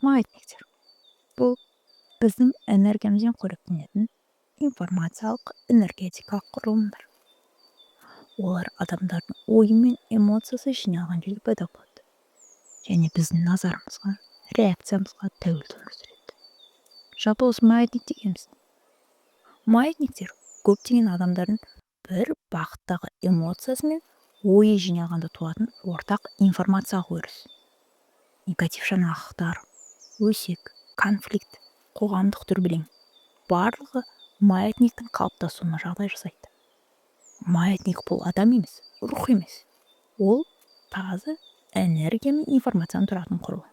Маятниктер бұл біздің энергиямызбен қоректенетін информациялық энергетикалық құрылымдар. Олар адамдардың ойы мен эмоциясы жиналған жерде пайда болады және біздің назарымызға, реакциямызға тәуелді өмір сүреді. Жалпы осы маятник дегеніміз не? Маятниктер көптеген адамдардың бір бағыттағы эмоциясы мен ойы жиналғанда туатын ортақ информациялық өріс. Негатив жаңалықтар, өсек, конфликт, қоғамдық дүрбелең барлығы маятниктің қалыптасуына жағдай жасайды. Маятник бұл адам емес, рух емес. Ол таза энергия мен информациядан тұратын құрылым.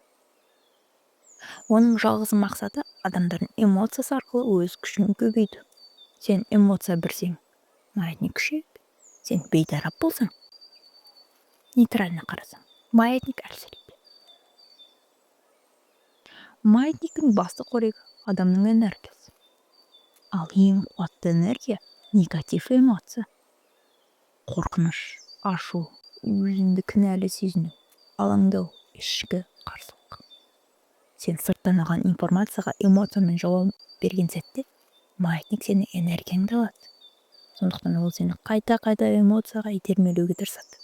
Оның жалғыз мақсаты адамдардың эмоциясы арқылы өз күшін көбейту. Сен эмоция бірсең, маятник күшейеді. Сен бейтарап болсаң, нейтрально қарасаң, маятник әлсірейді. Маятниктің басты қорегі адамның энергиясы. Ал ең қуатты энергия негатив эмоция. Қорқыныш, ашу, өзіңді кінәлі сезіну, алаңдау, ішкі қарсылық. Сен сырттан алған информацияға эмоциямен жауап берген сәтте, маятник сені энергияңды алады. Сондықтан ол сені қайта-қайта эмоцияға итермелеуге тырысады.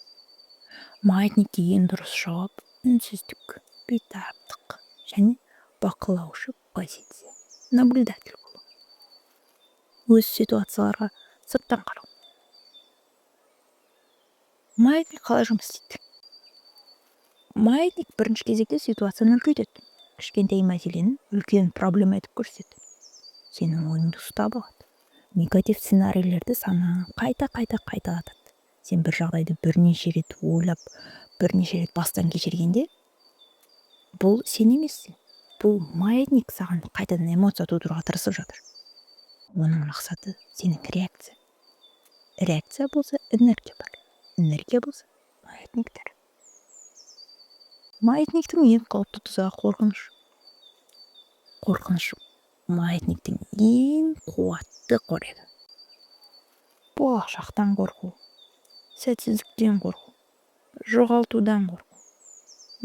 Маятникке ең дұрыс жауап үнсіздік, бейтараптық және бақылаушы позиция, наблюдатель болу. Өз ситуацияларға сырттан қарау. Маятник қалай жұмыс істейді? Маятник бірінші кезекте ситуацияны үлкейтеді. Кішкентай мәселені үлкен проблема етіп көрсетеді. Сенің ойыңды ұстап алады. Негатив сценарийлерді санаңа қайта-қайта қайталатады. Сен бір жағдайды бірнеше рет ойлап, бірнеше рет бастан кешіргенде, бұл сен емессің. Бұл маятник саған қайтадан эмоция тудыруға тырысып жатыр. Оның мақсаты сенің реакция. Реакция болса энергия бар. Энергия болса маятниктер. Маятниктің ең қауіпті тұзағы қорқыныш. Қорқыныш маятниктің ең қуатты қорегі. Болашақтан қорқу, сәтсіздіктен қорқу, жоғалтудан қорқу,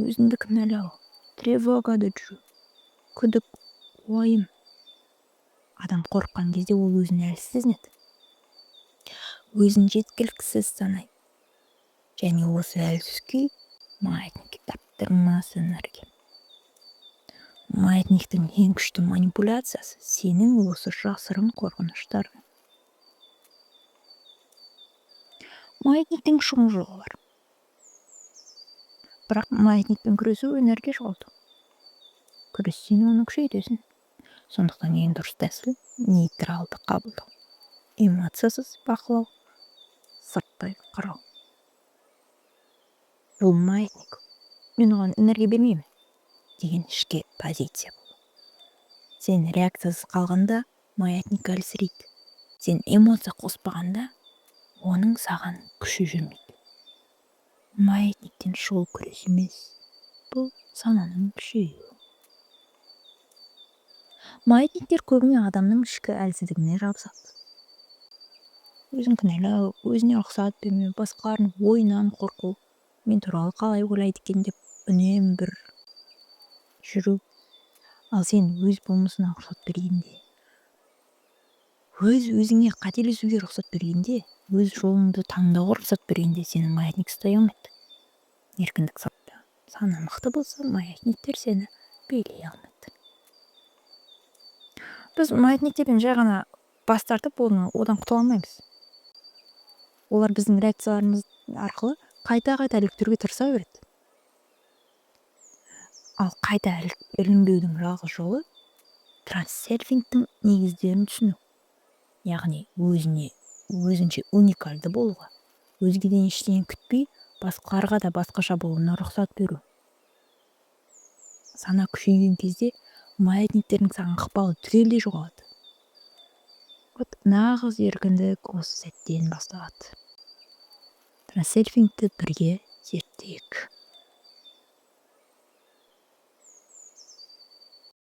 өзіңді кінәлау, тревогада жүру, күдік, уайым. Адам қорыққан кезде ол өзін әлсіз сезінеді. Өзін жеткіліксіз санайды. Және осы әлсіз күй маятникке таптырмас энергия. Маятниктің ең күшті манипуляциясы сенің осы жасырын қорқыныштарың. Маятниктің шоң жолы бар. Бірақ маятникпен күресу энергия жоғалту. Күрессең оны күшейтесің. Сондықтан ең дұрыс тәсіл нейтралды қабылдау. Эмоциясыз бақылау, сырттай қарау. Бұл маятник. Мен оған энергия бермеймін деген ішкі позиция бұл. Сен реакциясыз қалғанда маятник әлсірейді. Сен эмоция қоспағанда оның саған күші жүрмейді. Маятниктен шығу күрес емес. Бұл сананың күшеюі. Маятниктер көбіне адамның ішкі әлсіздігіне жабысады. Өзін кінәлау, өзіне рұқсат бермеу, басқалардың ойынан қорқу, мен туралы қалай ойлайды екен деп үнемі бір жүру. Ал сен өз болмысына рұқсат бергенде, өзіңе қателесуге рұқсат бергенде, өз жолыңды таңдауға рұқсат бергенде сенің маятник ұстай алмайды. Еркіндік сатты. Сана мықты болса, маятниктер сені билей алмайды. Біз маятниктерден жай ғана бас тартып, одан құтыла алмаймыз. Олар біздің реакцияларымыз арқылы қайта-қайта іліктіруге тырыса береді. Ал қайта ілінбеудің жалғыз жолы трансерфингтің негіздерін түсіну. Яғни өзінше уникальды болуға, өзгеден ештеңе күтпей, басқаларға да басқаша болуына рұқсат беру. Сана күшейген кезде маятниктердің саған ықпалы түгелдей жоғалады. Нағыз еркіндік осы сәттен басталады. Трансерфингті бірге зерттейік.